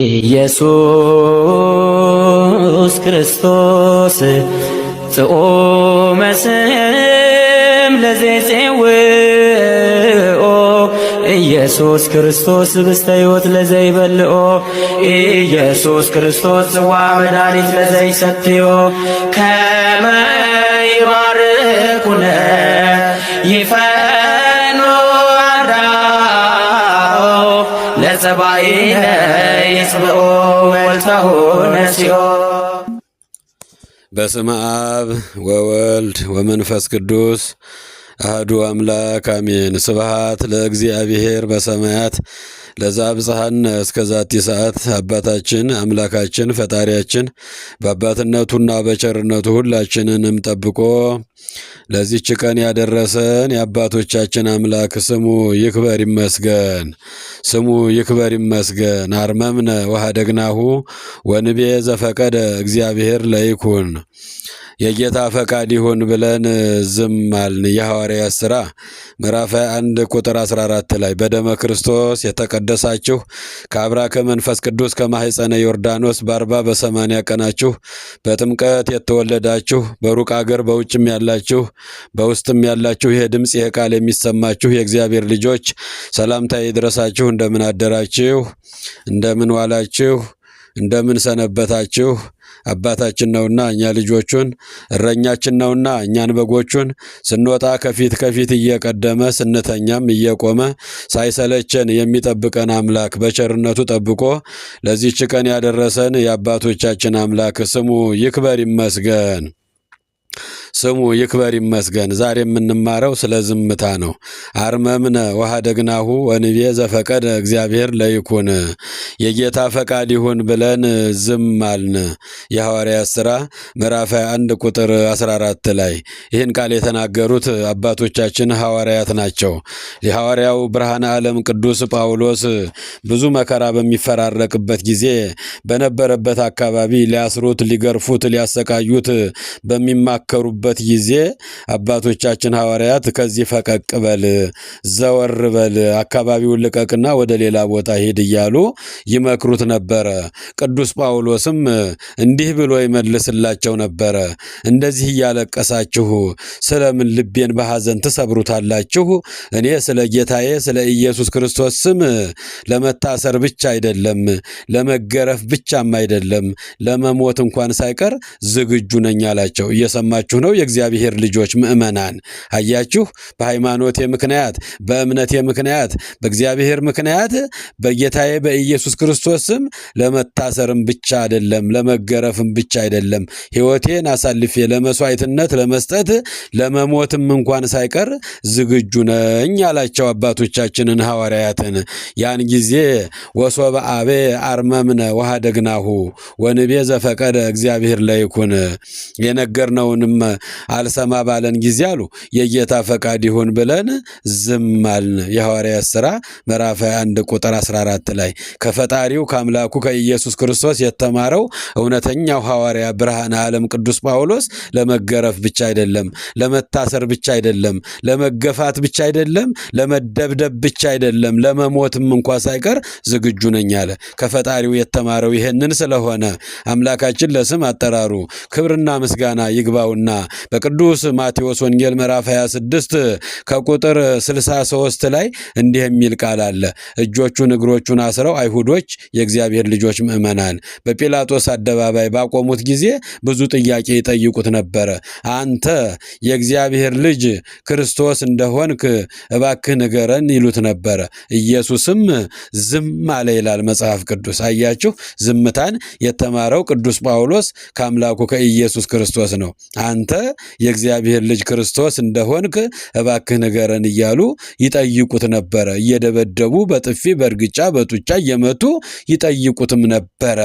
ኢየሱስ ክርስቶስ ጽኦመ ስም ለዘይጼውኦ ኢየሱስ ክርስቶስ ብስተ ሕይወት ለዘይበልኦ ኢየሱስ ክርስቶስ ጽዋ መድኃኒት ለዘይሰትዮ ከመ ይባርኩነ ይፈኖ አርዳኦ ለጸባኢነ ይጽብኦ ወልታሁ ነሲኦ። በስመ አብ ወወልድ ወመንፈስ ቅዱስ አሐዱ አምላክ አሜን። ስብሐት ለእግዚአብሔር በሰማያት ለዘአብጽሐነ እስከ ዛቲ ሰዓት። አባታችን አምላካችን ፈጣሪያችን በአባትነቱና በቸርነቱ ሁላችንንም ጠብቆ ለዚህች ቀን ያደረሰን የአባቶቻችን አምላክ ስሙ ይክበር ይመስገን። ስሙ ይክበር ይመስገን። አርመምነ ወኀደግናሁ ወንቤ ዘፈቀደ እግዚአብሔር ለይኩን። የጌታ ፈቃድ ይሁን ብለን ዝም አልን። የሐዋርያት ሥራ ምዕራፍ 1 ቁጥር 14 ላይ በደመ ክርስቶስ የተቀደሳችሁ ከአብራከ መንፈስ ቅዱስ ከማኅፀነ ዮርዳኖስ በ40 በ80 ቀናችሁ በጥምቀት የተወለዳችሁ በሩቅ አገር በውጭም ያላችሁ በውስጥም ያላችሁ ይሄ ድምፅ ይሄ ቃል የሚሰማችሁ የእግዚአብሔር ልጆች ሰላምታ ይድረሳችሁ። እንደምን አደራችሁ? እንደምን ዋላችሁ? እንደምን ሰነበታችሁ? አባታችን ነውና እኛ ልጆቹን፣ እረኛችን ነውና እኛን በጎቹን፣ ስንወጣ ከፊት ከፊት እየቀደመ ስንተኛም እየቆመ ሳይሰለቸን የሚጠብቀን አምላክ በቸርነቱ ጠብቆ ለዚህች ቀን ያደረሰን የአባቶቻችን አምላክ ስሙ ይክበር ይመስገን። ስሙ ይክበር ይመስገን። ዛሬ የምንማረው ስለ ዝምታ ነው። አርመምነ ወኀደግናሁ ወንቤ ዘፈቀደ እግዚአብሔር ለይኩን። የጌታ ፈቃድ ይሁን ብለን ዝም አልን። የሐዋርያት ሥራ ምዕራፍ 1 ቁጥር 14 ላይ ይህን ቃል የተናገሩት አባቶቻችን ሐዋርያት ናቸው። የሐዋርያው ብርሃነ ዓለም ቅዱስ ጳውሎስ ብዙ መከራ በሚፈራረቅበት ጊዜ በነበረበት አካባቢ ሊያስሩት፣ ሊገርፉት፣ ሊያሰቃዩት በሚማከሩበት ጊዜ አባቶቻችን ሐዋርያት ከዚህ ፈቀቅ በል፣ ዘወር በል፣ አካባቢውን ልቀቅና ወደ ሌላ ቦታ ሂድ እያሉ ይመክሩት ነበረ። ቅዱስ ጳውሎስም እንዲህ ብሎ ይመልስላቸው ነበረ። እንደዚህ እያለቀሳችሁ ስለምን ልቤን በሐዘን ትሰብሩታላችሁ? እኔ ስለ ጌታዬ ስለ ኢየሱስ ክርስቶስ ስም ለመታሰር ብቻ አይደለም፣ ለመገረፍ ብቻም አይደለም፣ ለመሞት እንኳን ሳይቀር ዝግጁ ነኝ አላቸው። እየሰማችሁ ነው የእግዚአብሔር ልጆች ምእመናን። አያችሁ፣ በሃይማኖቴ ምክንያት፣ በእምነቴ ምክንያት፣ በእግዚአብሔር ምክንያት በጌታዬ በኢየሱስ ክርስቶስ ስም ለመታሰርም ብቻ አይደለም፣ ለመገረፍም ብቻ አይደለም፣ ሕይወቴን አሳልፌ ለመስዋዕትነት ለመስጠት ለመሞትም እንኳን ሳይቀር ዝግጁ ነኝ አላቸው አባቶቻችንን ሐዋርያትን። ያን ጊዜ ወሶበ አቤ አርመምነ ወኀደግናሁ ወንቤ ዘፈቀደ እግዚአብሔር ለይኩን። የነገርነውንም አልሰማ ባለን ጊዜ አሉ የጌታ ፈቃድ ይሁን ብለን ዝም አልን። የሐዋርያት ሥራ ምዕራፍ 1 ቁጥር 14 ላይ ከፈጣሪው ከአምላኩ ከኢየሱስ ክርስቶስ የተማረው እውነተኛው ሐዋርያ ብርሃነ ዓለም ቅዱስ ጳውሎስ ለመገረፍ ብቻ አይደለም፣ ለመታሰር ብቻ አይደለም፣ ለመገፋት ብቻ አይደለም፣ ለመደብደብ ብቻ አይደለም፣ ለመሞትም እንኳ ሳይቀር ዝግጁ ነኝ አለ። ከፈጣሪው የተማረው ይሄንን ስለሆነ አምላካችን ለስም አጠራሩ ክብርና ምስጋና ይግባውና በቅዱስ ማቴዎስ ወንጌል ምዕራፍ 26 ከቁጥር 63 ላይ እንዲህ የሚል ቃል አለ። እጆቹን እግሮቹን አስረው አይሁዶች የእግዚአብሔር ልጆች ምእመናን በጲላጦስ አደባባይ ባቆሙት ጊዜ ብዙ ጥያቄ ይጠይቁት ነበረ። አንተ የእግዚአብሔር ልጅ ክርስቶስ እንደሆንክ እባክህ ንገረን ይሉት ነበረ። ኢየሱስም ዝም አለ ይላል መጽሐፍ ቅዱስ። አያችሁ፣ ዝምታን የተማረው ቅዱስ ጳውሎስ ከአምላኩ ከኢየሱስ ክርስቶስ ነው። አንተ የእግዚአብሔር ልጅ ክርስቶስ እንደሆንክ እባክህ ንገረን እያሉ ይጠይቁት ነበረ። እየደበደቡ በጥፊ በእርግጫ በጡጫ እየመቱ ይጠይቁትም ነበረ።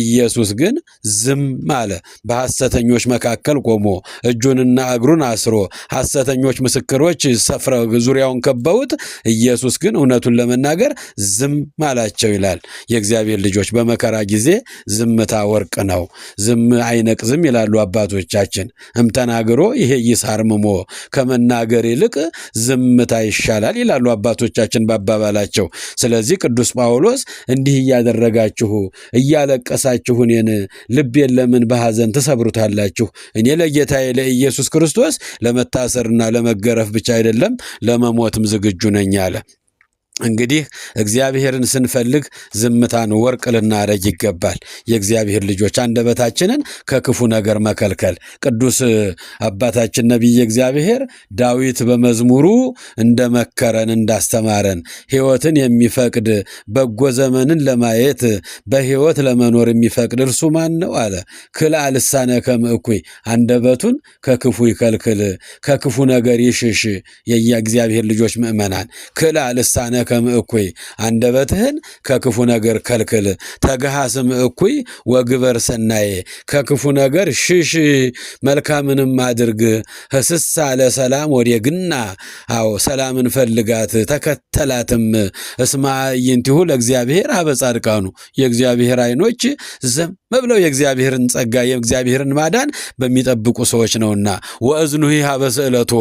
ኢየሱስ ግን ዝም አለ። በሐሰተኞች መካከል ቆሞ እጁንና እግሩን አስሮ ሐሰተኞች ምስክሮች ሰፍረው ዙሪያውን ከበውት፣ ኢየሱስ ግን እውነቱን ለመናገር ዝም አላቸው ይላል። የእግዚአብሔር ልጆች በመከራ ጊዜ ዝምታ ወርቅ ነው። ዝም አይነቅዝም ይላሉ አባቶቻችን። እምታ ተናግሮ ይሄ ይሳርምሞ ከመናገር ይልቅ ዝምታ ይሻላል ይላሉ አባቶቻችን በአባባላቸው። ስለዚህ ቅዱስ ጳውሎስ እንዲህ እያደረጋችሁ እያለቀሳችሁ እኔን ልቤን ለምን በሐዘን ትሰብሩታላችሁ? እኔ ለጌታዬ ለኢየሱስ ክርስቶስ ለመታሰርና ለመገረፍ ብቻ አይደለም ለመሞትም ዝግጁ ነኝ አለ። እንግዲህ እግዚአብሔርን ስንፈልግ ዝምታን ወርቅ ልናረግ ይገባል። የእግዚአብሔር ልጆች አንደበታችንን ከክፉ ነገር መከልከል። ቅዱስ አባታችን ነቢየ እግዚአብሔር ዳዊት በመዝሙሩ እንደመከረን እንዳስተማረን ሕይወትን የሚፈቅድ በጎ ዘመንን ለማየት በሕይወት ለመኖር የሚፈቅድ እርሱ ማን ነው አለ። ክልአ ልሳነከ እምእኩይ፣ አንደበቱን ከክፉ ይከልክል፣ ከክፉ ነገር ይሽሽ። የእግዚአብሔር ልጆች ምእመናን ክልአ ልሳነከ እኩይ፣ አንደበትህን ከክፉ ነገር ከልክል። ተግሃስም እኩይ ወግበር ሰናዬ፣ ከክፉ ነገር ሽሽ መልካምንም አድርግ። ህስሳ ለሰላም ወዴግና፣ አዎ ሰላምን ፈልጋት ተከተላትም። እስማ ኢይንቲሁ ለእግዚአብሔር ኀበ ጻድቃኑ፣ የእግዚአብሔር ዓይኖች ዝም ብለው የእግዚአብሔርን ጸጋ የእግዚአብሔርን ማዳን በሚጠብቁ ሰዎች ነውና። ወእዝኑሂ ኀበ ስእለቶ፣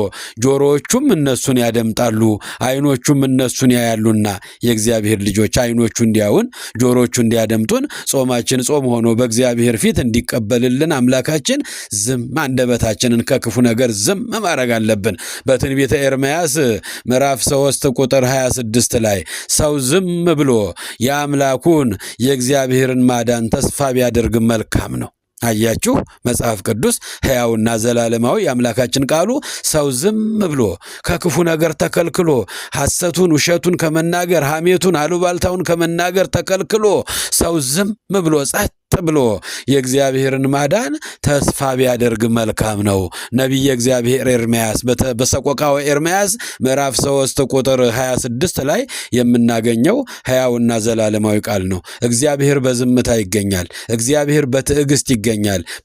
ጆሮዎቹም እነሱን ያደምጣሉ፣ ዓይኖቹም እነሱን ያያሉና። የእግዚአብሔር ልጆች ዓይኖቹ እንዲያውን ጆሮቹ እንዲያደምጡን ጾማችን ጾም ሆኖ በእግዚአብሔር ፊት እንዲቀበልልን አምላካችን ዝም አንደበታችንን ከክፉ ነገር ዝም ማድረግ አለብን። በትንቢተ ኤርምያስ ምዕራፍ 3 ቁጥር 26 ላይ ሰው ዝም ብሎ የአምላኩን የእግዚአብሔርን ማዳን ተስፋ ቢያደርግ መልካም ነው። አያችሁ፣ መጽሐፍ ቅዱስ ሕያውና ዘላለማዊ የአምላካችን ቃሉ ሰው ዝም ብሎ ከክፉ ነገር ተከልክሎ ሐሰቱን ውሸቱን ከመናገር ሐሜቱን አሉባልታውን ከመናገር ተከልክሎ ሰው ዝም ብሎ ጸጥ ብሎ የእግዚአብሔርን ማዳን ተስፋ ቢያደርግ መልካም ነው። ነቢየ እግዚአብሔር ኤርምያስ በሰቆቃወ ኤርምያስ ምዕራፍ 3 ቁጥር 26 ላይ የምናገኘው ሕያውና ዘላለማዊ ቃል ነው። እግዚአብሔር በዝምታ ይገኛል። እግዚአብሔር በትዕግስት ይገኛል።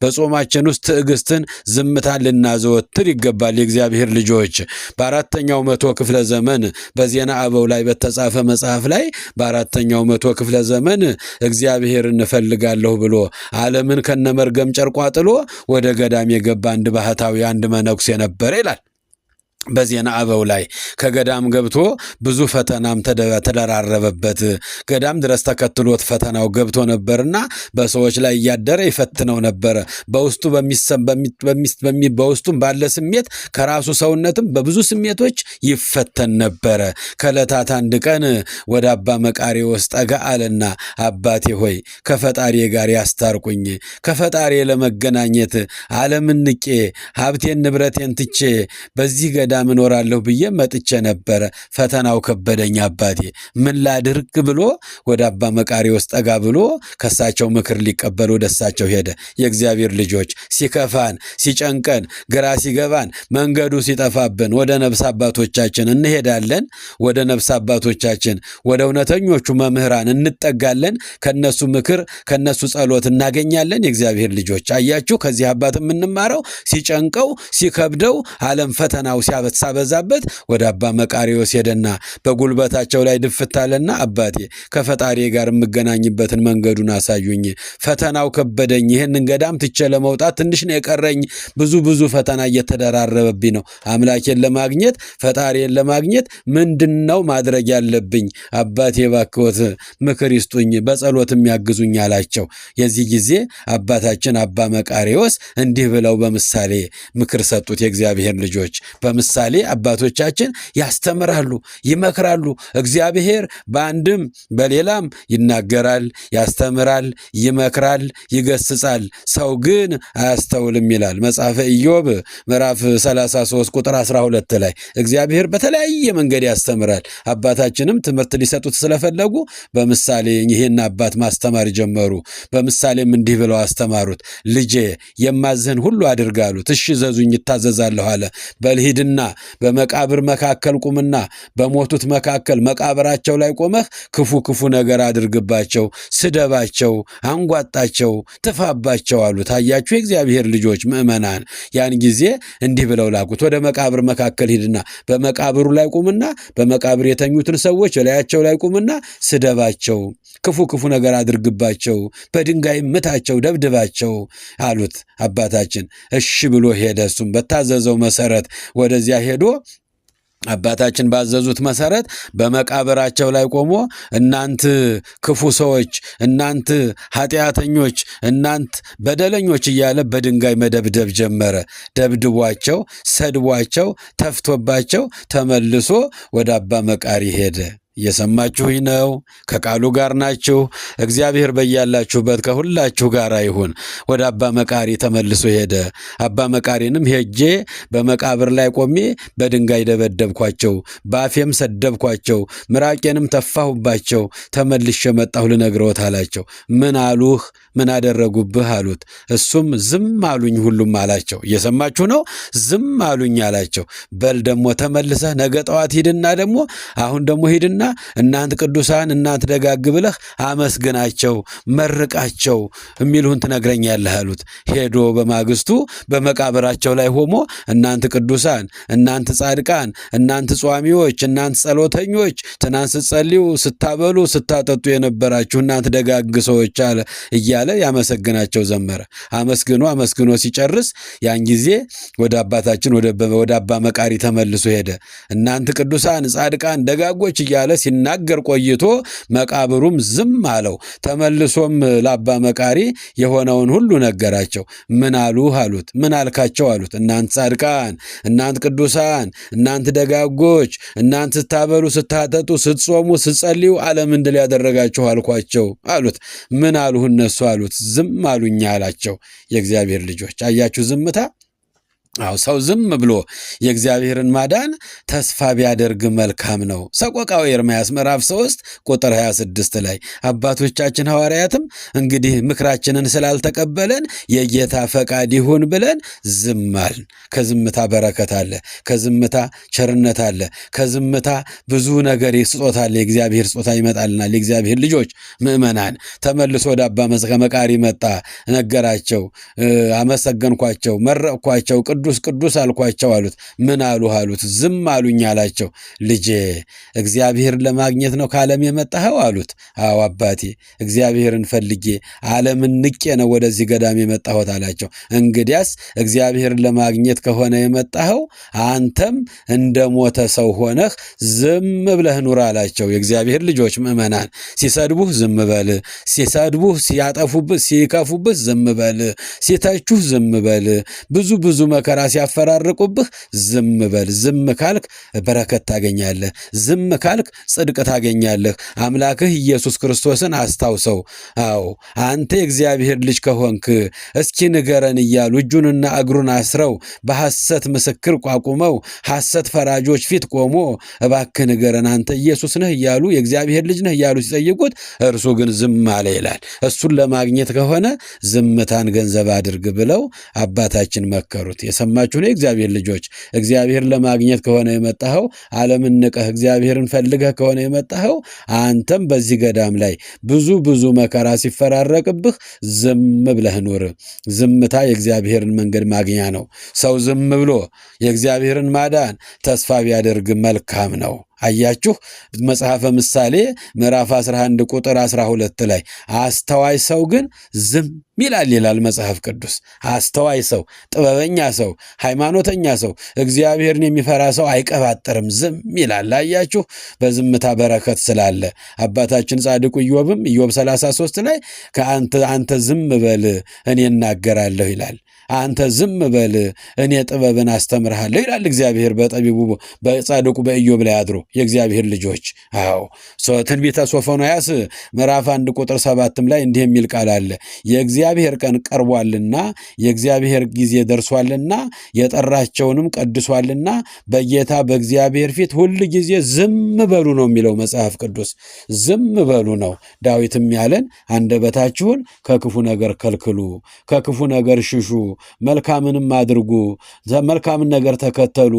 በጾማችን ውስጥ ትዕግስትን፣ ዝምታን ልናዘወትር ይገባል። የእግዚአብሔር ልጆች በአራተኛው መቶ ክፍለ ዘመን በዜና አበው ላይ በተጻፈ መጽሐፍ ላይ በአራተኛው መቶ ክፍለ ዘመን እግዚአብሔርን እፈልጋለሁ ብሎ ዓለምን ከነመርገም ጨርቋ ጥሎ ወደ ገዳም የገባ አንድ ባህታዊ አንድ መነኩሴ ነበር ይላል። በዜና አበው ላይ ከገዳም ገብቶ ብዙ ፈተናም ተደራረበበት። ገዳም ድረስ ተከትሎት ፈተናው ገብቶ ነበርና በሰዎች ላይ እያደረ ይፈትነው ነበረ። በውስጡም ባለ ስሜት ከራሱ ሰውነትም በብዙ ስሜቶች ይፈተን ነበረ። ከዕለታት አንድ ቀን ወደ አባ መቃርዮስ ጠጋ አለና አባቴ ሆይ ከፈጣሪ ጋር ያስታርቁኝ፣ ከፈጣሪ ለመገናኘት ዓለምን ንቄ ሀብቴን ንብረቴን ትቼ በዚህ ገዳም እኖራለሁ ብዬ መጥቼ ነበረ። ፈተናው ከበደኝ አባቴ ምን ላድርግ ብሎ ወደ አባ መቃርዮስ ጠጋ ብሎ ከሳቸው ምክር ሊቀበል ወደ እሳቸው ሄደ። የእግዚአብሔር ልጆች ሲከፋን፣ ሲጨንቀን፣ ግራ ሲገባን፣ መንገዱ ሲጠፋብን ወደ ነፍስ አባቶቻችን እንሄዳለን። ወደ ነፍስ አባቶቻችን ወደ እውነተኞቹ መምህራን እንጠጋለን። ከነሱ ምክር ከነሱ ጸሎት እናገኛለን። የእግዚአብሔር ልጆች አያችሁ፣ ከዚህ አባት የምንማረው ሲጨንቀው ሲከብደው ዓለም ፈተናው ሳበዛበት ወደ አባ መቃርዮስ ሄደና በጉልበታቸው ላይ ድፍታለና አባቴ ከፈጣሪ ጋር የምገናኝበትን መንገዱን አሳዩኝ። ፈተናው ከበደኝ። ይህንን ገዳም ትቼ ለመውጣት ትንሽ ነው የቀረኝ። ብዙ ፈተና እየተደራረበብኝ ነው። አምላኬን ለማግኘት ፈጣሪን ለማግኘት ምንድነው ማድረግ ያለብኝ? አባቴ ባክዎት ምክር ይስጡኝ፣ በጸሎት የሚያግዙኝ አላቸው። የዚህ ጊዜ አባታችን አባ መቃርዮስ እንዲህ ብለው በምሳሌ ምክር ሰጡት። የእግዚአብሔር ልጆች በምሳሌ አባቶቻችን ያስተምራሉ፣ ይመክራሉ። እግዚአብሔር በአንድም በሌላም ይናገራል፣ ያስተምራል፣ ይመክራል፣ ይገስጻል። ሰው ግን አያስተውልም ይላል መጽሐፈ ኢዮብ ምዕራፍ 33 ቁጥር 12 ላይ እግዚአብሔር በተለያየ መንገድ ያስተምራል። አባታችንም ትምህርት ሊሰጡት ስለፈለጉ በምሳሌ ይህን አባት ማስተማር ጀመሩ። በምሳሌም እንዲህ ብለው አስተማሩት። ልጄ የማዝህን ሁሉ አድርግ አሉት። እሺ ዘዙኝ፣ ይታዘዛለሁ አለ። በልሂድና በመቃብር መካከል ቁምና በሞቱት መካከል መቃብራቸው ላይ ቆመህ ክፉ ክፉ ነገር አድርግባቸው፣ ስደባቸው፣ አንጓጣቸው፣ ትፋባቸው አሉት። አያችሁ የእግዚአብሔር ልጆች ምእመናን፣ ያን ጊዜ እንዲህ ብለው ላኩት። ወደ መቃብር መካከል ሂድና በመቃብሩ ላይ ቁምና በመቃብር የተኙትን ሰዎች እላያቸው ላይ ቁምና ስደባቸው፣ ክፉ ክፉ ነገር አድርግባቸው፣ በድንጋይ ምታቸው፣ ደብድባቸው አሉት። አባታችን እሺ ብሎ ሄደ። እሱም በታዘዘው መሰረት ወደዚያ ሄዶ አባታችን ባዘዙት መሰረት በመቃብራቸው ላይ ቆሞ እናንት ክፉ ሰዎች፣ እናንት ኃጢአተኞች፣ እናንት በደለኞች እያለ በድንጋይ መደብደብ ጀመረ። ደብድቧቸው፣ ሰድቧቸው፣ ተፍቶባቸው ተመልሶ ወደ አባ መቃሪ ሄደ። እየሰማችሁኝ ነው? ከቃሉ ጋር ናችሁ? እግዚአብሔር በያላችሁበት ከሁላችሁ ጋር ይሁን። ወደ አባ መቃሪ ተመልሶ ሄደ። አባ መቃሪንም ሄጄ በመቃብር ላይ ቆሜ በድንጋይ ደበደብኳቸው፣ በአፌም ሰደብኳቸው፣ ምራቄንም ተፋሁባቸው፣ ተመልሼ መጣሁ ልነግረዎት አላቸው። ምን አሉህ? ምን አደረጉብህ አሉት። እሱም ዝም አሉኝ ሁሉም አላቸው። እየሰማችሁ ነው? ዝም አሉኝ አላቸው። በል ደግሞ ተመልሰህ ነገ ጠዋት ሂድና ደግሞ አሁን ደግሞ ሂድና እናንት ቅዱሳን እናንት ደጋግ ብለህ አመስግናቸው፣ መርቃቸው የሚልሁን ትነግረኛለህ አሉት። ሄዶ በማግስቱ በመቃብራቸው ላይ ሆሞ እናንት ቅዱሳን፣ እናንት ጻድቃን፣ እናንት ጿሚዎች፣ እናንት ጸሎተኞች፣ ትናንት ስትጸልዩ ስታበሉ ስታጠጡ የነበራችሁ እናንት ደጋግ ሰዎች አለ እያለ ያመሰግናቸው ዘመረ። አመስግኖ ሲጨርስ ያን ጊዜ ወደ አባታችን ወደ አባ መቃሪ ተመልሶ ሄደ። እናንት ቅዱሳን ጻድቃን ደጋጎች እያለ ሲናገር ቆይቶ መቃብሩም ዝም አለው። ተመልሶም ለአባ መቃሪ የሆነውን ሁሉ ነገራቸው። ምን አሉህ አሉት። ምን አልካቸው አሉት። እናንት ጻድቃን፣ እናንት ቅዱሳን፣ እናንት ደጋጎች፣ እናንት ስታበሉ ስታጠጡ ስትጾሙ ስትጸልዩ ዓለምን ድል ያደረጋችሁ አልኳቸው አሉት። ምን አሉህ እነሱ አሉት። ዝም አሉኛ አላቸው። የእግዚአብሔር ልጆች አያችሁ ዝምታ። አው ሰው ዝም ብሎ የእግዚአብሔርን ማዳን ተስፋ ቢያደርግ መልካም ነው። ሰቆቃወ ኤርምያስ ምዕራፍ 3 ቁጥር 26 ላይ አባቶቻችን ሐዋርያትም እንግዲህ ምክራችንን ስላልተቀበለን የጌታ ፈቃድ ይሁን ብለን ዝም አልን። ከዝምታ በረከት አለ፣ ከዝምታ ቸርነት አለ፣ ከዝምታ ብዙ ነገር ስጦታ አለ። የእግዚአብሔር ስጦታ ይመጣልናል። የእግዚአብሔር ልጆች ምእመናን ተመልሶ ወደ አባ መቃሪ መጣ፣ ነገራቸው፣ አመሰገንኳቸው፣ መረቅኳቸው፣ ቅዱስ ቅዱስ አልኳቸው አሉት። ምን አሉህ አሉት። ዝም አሉኝ አላቸው። ልጄ እግዚአብሔርን ለማግኘት ነው ከዓለም የመጣኸው አሉት። አዎ አባቴ እግዚአብሔርን ፈልጌ ዓለምን ንቄ ነው ወደዚህ ገዳም የመጣሁት አላቸው። እንግዲያስ እግዚአብሔርን ለማግኘት ከሆነ የመጣኸው አንተም እንደ ሞተ ሰው ሆነህ ዝም ብለህ ኑር አላቸው። የእግዚአብሔር ልጆች ምእመናን ሲሰድቡህ ዝም በል፣ ሲሰድቡህ ሲያጠፉብህ ሲከፉብህ ዝም በል፣ ሲተቹህ ዝም በል፣ ብዙ መከራ ሲያፈራርቁብህ ዝም በል። ዝም ካልክ በረከት ታገኛለህ። ዝም ካልክ ጽድቅ ታገኛለህ። አምላክህ ኢየሱስ ክርስቶስን አስታውሰው። አዎ አንተ የእግዚአብሔር ልጅ ከሆንክ እስኪ ንገረን እያሉ እጁንና እግሩን አስረው በሐሰት ምስክር ቋቁመው ሐሰት ፈራጆች ፊት ቆሞ እባክህ ንገረን አንተ ኢየሱስ ነህ እያሉ የእግዚአብሔር ልጅ ነህ እያሉ ሲጠይቁት እርሱ ግን ዝም አለ ይላል። እሱን ለማግኘት ከሆነ ዝምታን ገንዘብ አድርግ ብለው አባታችን መከሩት። የሰማችሁ ነው የእግዚአብሔር ልጆች። እግዚአብሔር ለማግኘት ከሆነ የመጣኸው ዓለምን ንቀህ እግዚአብሔርን ፈልገህ ከሆነ የመጣኸው አንተም በዚህ ገዳም ላይ ብዙ መከራ ሲፈራረቅብህ ዝም ብለህ ኑር። ዝምታ የእግዚአብሔርን መንገድ ማግኛ ነው። ሰው ዝም ብሎ የእግዚአብሔርን ማዳን ተስፋ ቢያደርግ መልካም ነው። አያችሁ መጽሐፈ ምሳሌ ምዕራፍ 11 ቁጥር 12 ላይ አስተዋይ ሰው ግን ዝም ይላል መጽሐፍ ቅዱስ። አስተዋይ ሰው፣ ጥበበኛ ሰው፣ ሃይማኖተኛ ሰው፣ እግዚአብሔርን የሚፈራ ሰው አይቀባጥርም፣ ዝም ይላል። አያችሁ በዝምታ በረከት ስላለ። አባታችን ጻድቁ ኢዮብም ኢዮብ 33 ላይ አንተ ዝም በል እኔ እናገራለሁ ይላል። አንተ ዝም በል እኔ ጥበብን አስተምርሃለሁ ይላል እግዚአብሔር በጠቢቡ በጻድቁ በኢዮብ ላይ አድሮ። የእግዚአብሔር ልጆች አዎ ትንቢተ ሶፎንያስ ምዕራፍ 1 ቁጥር 7 ላይ እንዲህ የሚል ቃል አለ። የእግዚአብሔር ቀን ቀርቧልና የእግዚአብሔር ጊዜ ደርሷልና የጠራቸውንም ቀድሷልና በጌታ በእግዚአብሔር ፊት ሁል ጊዜ ዝም በሉ ነው የሚለው መጽሐፍ ቅዱስ። ዝም በሉ ነው። ዳዊትም ያለን አንደበታችሁን ከክፉ ነገር ከልክሉ፣ ከክፉ ነገር ሽሹ፣ መልካምንም አድርጉ፣ መልካምን ነገር ተከተሉ፣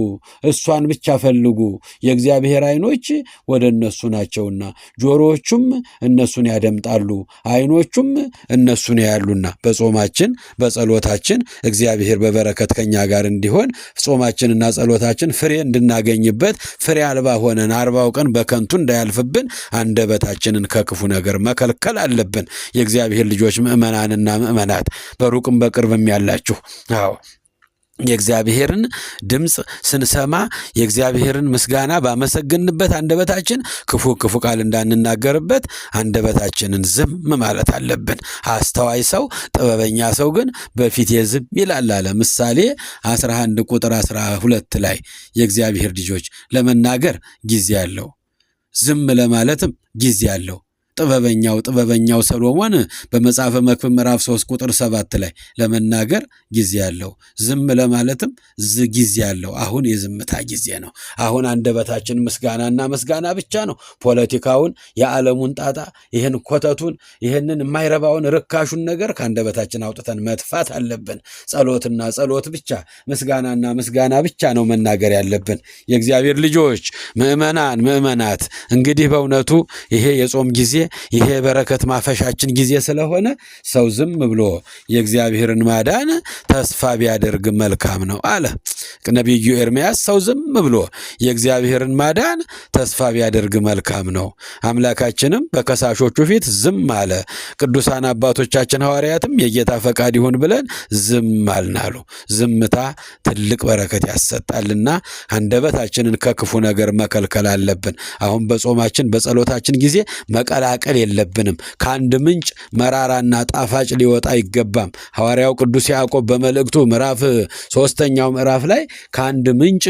እሷን ብቻ ፈልጉ። የእግዚአብሔር ዓይኖች ወደ እነሱ ናቸውና ጆሮዎቹም እነሱን ያደምጣሉ፣ ዓይኖቹም እነሱን ያያሉና። በጾማችን በጸሎታችን እግዚአብሔር በበረከት ከኛ ጋር እንዲሆን ጾማችንና ጸሎታችን ፍሬ እንድናገኝበት ፍሬ አልባ ሆነን 40 ቀን በከንቱ እንዳያልፍብን አንደበታችንን ከክፉ ነገር መከልከል አለብን። የእግዚአብሔር ልጆች ምእመናንና ምእመናት በሩቅም በቅርብም ያላችሁ የእግዚአብሔርን ድምፅ ስንሰማ የእግዚአብሔርን ምስጋና ባመሰግንበት አንደበታችን ክፉ ቃል እንዳንናገርበት አንደበታችንን ዝም ማለት አለብን። አስተዋይ ሰው ጥበበኛ ሰው ግን በፊቴ ዝም ይላል አለ። ምሳሌ 11 ቁጥር 12 ላይ የእግዚአብሔር ልጆች ለመናገር ጊዜ አለው፣ ዝም ለማለትም ጊዜ አለው። ጥበበኛው ሰሎሞን በመጽሐፈ መክብብ ምዕራፍ 3 ቁጥር 7 ላይ ለመናገር ጊዜ አለው፣ ዝም ለማለትም ጊዜ አለው። አሁን የዝምታ ጊዜ ነው። አሁን አንደበታችን ምስጋናና ምስጋና ብቻ ነው። ፖለቲካውን፣ የዓለሙን ጣጣ፣ ይህን ኮተቱን፣ ይህንን የማይረባውን ርካሹን ነገር ከአንደበታችን አውጥተን መጥፋት አለብን። ጸሎትና ጸሎት ብቻ፣ ምስጋናና ምስጋና ብቻ ነው መናገር ያለብን። የእግዚአብሔር ልጆች ምእመናት እንግዲህ በእውነቱ ይሄ የጾም ጊዜ ይሄ በረከት ማፈሻችን ጊዜ ስለሆነ ሰው ዝም ብሎ የእግዚአብሔርን ማዳን ተስፋ ቢያደርግ መልካም ነው አለ ነቢዩ ኤርምያስ። ሰው ዝም ብሎ የእግዚአብሔርን ማዳን ተስፋ ቢያደርግ መልካም ነው። አምላካችንም በከሳሾቹ ፊት ዝም አለ። ቅዱሳን አባቶቻችን ሐዋርያትም የጌታ ፈቃድ ይሁን ብለን ዝም አልናሉ። ዝምታ ትልቅ በረከት ያሰጣልና አንደበታችንን ከክፉ ነገር መከልከል አለብን። አሁን በጾማችን በጸሎታችን ጊዜ መቀላቀል የለብንም። ከአንድ ምንጭ መራራና ጣፋጭ ሊወጣ አይገባም። ሐዋርያው ቅዱስ ያዕቆብ በመልእክቱ ምዕራፍ 3ኛው ምዕራፍ ላይ ከአንድ ምንጭ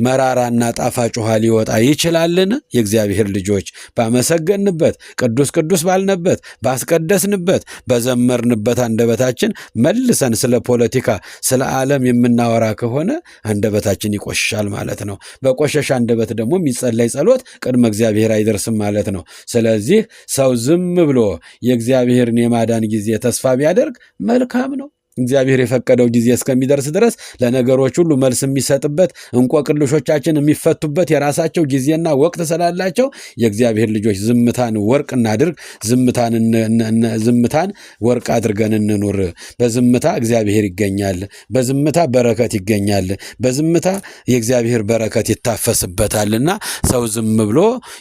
መራራና ጣፋጭ ውሃ ሊወጣ ይችላልን? የእግዚአብሔር ልጆች ባመሰገንበት፣ ቅዱስ ባልነበት፣ ባስቀደስንበት፣ በዘመርንበት አንደበታችን መልሰን ስለ ፖለቲካ ስለ ዓለም የምናወራ ከሆነ አንደበታችን ይቆሻል ማለት ነው። በቆሸሽ አንደበት ደግሞ የሚጸለይ ጸሎት ቅድመ እግዚአብሔር አይደርስም ማለት ነው። ስለዚህ ሰው ዝም ብሎ የእግዚአብሔርን የማዳን ጊዜ ተስፋ ቢያደርግ መልካም ነው። እግዚአብሔር የፈቀደው ጊዜ እስከሚደርስ ድረስ ለነገሮች ሁሉ መልስ የሚሰጥበት እንቆቅልሾቻችን የሚፈቱበት የራሳቸው ጊዜና ወቅት ስላላቸው የእግዚአብሔር ልጆች ዝምታን ወርቅ እናድርግ። ዝምታን ወርቅ አድርገን እንኑር። በዝምታ እግዚአብሔር ይገኛል። በዝምታ በረከት ይገኛል። በዝምታ የእግዚአብሔር በረከት ይታፈስበታልና ሰው ዝም ብሎ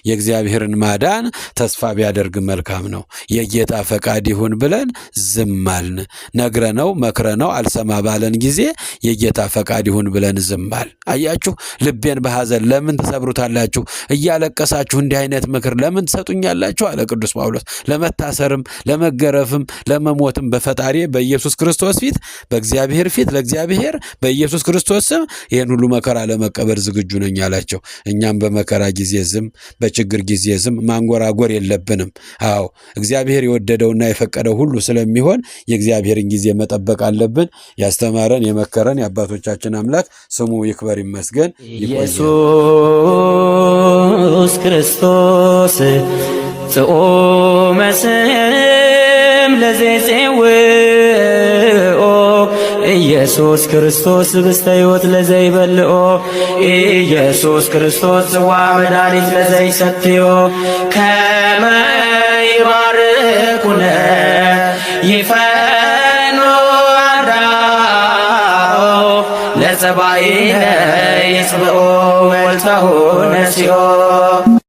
የእግዚአብሔርን ማዳን ተስፋ ቢያደርግ መልካም ነው። የጌታ ፈቃድ ይሁን ብለን ዝም አልን። ነግረነው መክረነው አልሰማ ባለን ጊዜ የጌታ ፈቃድ ይሁን ብለን ዝም አል። አያችሁ፣ ልቤን በሐዘን ለምን ትሰብሩታላችሁ? እያለቀሳችሁ እንዲህ አይነት ምክር ለምን ትሰጡኛላችሁ? አለ ቅዱስ ጳውሎስ። ለመታሰርም ለመገረፍም ለመሞትም በፈጣሪ በኢየሱስ ክርስቶስ ፊት በእግዚአብሔር ፊት ለእግዚአብሔር በኢየሱስ ክርስቶስ ስም ይህን ሁሉ መከራ ለመቀበል ዝግጁ ነኝ አላቸው። እኛም በመከራ ጊዜ ዝም፣ በችግር ጊዜ ዝም ማንጎራጎር የለብንም። አዎ እግዚአብሔር የወደደውና የፈቀደው ሁሉ ስለሚሆን የእግዚአብሔርን ጊዜ መጠበቅ አለብን። ያስተማረን የመከረን የአባቶቻችን አምላክ ስሙ ይክበር ይመስገን። ኢየሱስ ክርስቶስ ጽኦመ ስም ለዘይጼውኦ ኢየሱስ ክርስቶስ ብስተ ሕይወት ለዘይበልኦ ኢየሱስ ክርስቶስ ጽዋ መድኃኒት ለዘይሰትዮ ከመ ይባርኩነ ይፈኖ አዳኦ ለጸባኢነ ይጽብኦ ወልታሁ ነሲኦ